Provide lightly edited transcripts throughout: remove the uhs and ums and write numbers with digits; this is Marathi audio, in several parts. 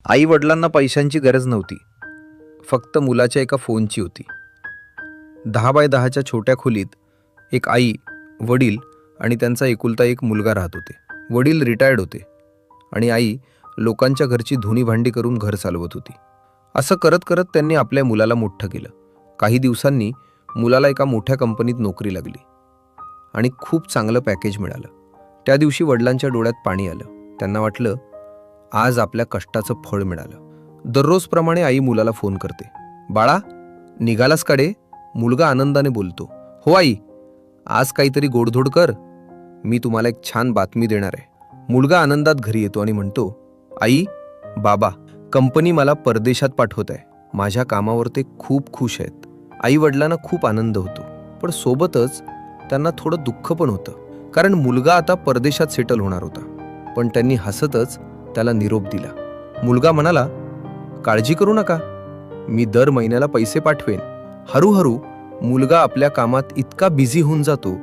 आई वडिलांना पैशांची गरज नव्हती, फक्त मुलाच्या एका फोनची होती. 10 बाय 10च्या छोट्या खोलीत एक आई, वडील आणि त्यांचा एकुलता एक मुलगा राहत होते. वडील रिटायर्ड होते आणि आई लोकांच्या घरची धुणी भांडी करून घर चालवत होती. असं करत करत त्यांनी आपल्या मुलाला मोठं केलं. काही दिवसांनी मुलाला एका मोठ्या कंपनीत नोकरी लागली आणि खूप चांगलं पॅकेज मिळालं. त्या दिवशी वडिलांच्या डोळ्यात पाणी आलं. त्यांना वाटलं, आज आपल्या कष्टाचं फळ मिळालं. दररोजप्रमाणे आई मुलाला फोन करते. बाळा, निघालास काडे? मुलगा आनंदाने बोलतो, हो आई, आज काहीतरी गोडधोड कर, मी तुम्हाला एक छान बातमी देणार आहे. मुलगा आनंदात घरी येतो आणि म्हणतो, आई, बाबा, कंपनी मला परदेशात पाठवत आहे. माझ्या कामावर ते खूप खुश आहेत. आई वडिलांना खूप आनंद होतो, पण सोबतच त्यांना थोडं दुःख पण होतं, कारण मुलगा आता परदेशात सेटल होणार होता. पण त्यांनी हसतच त्याला निरोप दिला. मुलगा म्हणाला, काळजी करू नका, मी दर महिन्याला पैसे पाठवेन. हळूहळू मुलगा आपल्या कामात इतका बिझी होऊन जातो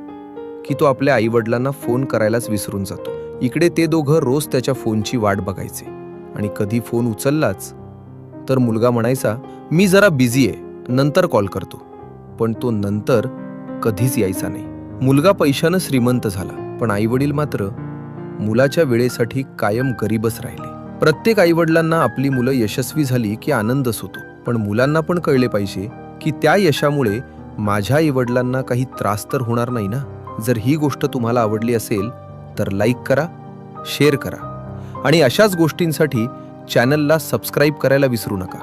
की तो आपल्या आईवडिलांना फोन करायलाच विसरून जातो. इकडे ते दोघं रोज त्याच्या फोनची वाट बघायचे आणि कधी फोन उचललाच तर मुलगा म्हणायचा, मी जरा बिझी आहे, नंतर कॉल करतो. पण तो नंतर कधीच यायचा नाही. मुलगा पैशानं श्रीमंत झाला, पण आईवडील मात्र मुलाच्या वेळेसाठी कायम गरीबच राहिले. प्रत्येक आईवडिलांना आपली मुलं यशस्वी झाली की आनंदच होतो, पण मुलांना पण कळले पाहिजे की त्या यशामुळे माझ्या आईवडिलांना काही त्रास तर होणार नाही ना. जर ही गोष्ट तुम्हाला आवडली असेल तर लाईक करा, शेअर करा आणि अशाच गोष्टींसाठी चॅनलला सबस्क्राईब करायला विसरू नका.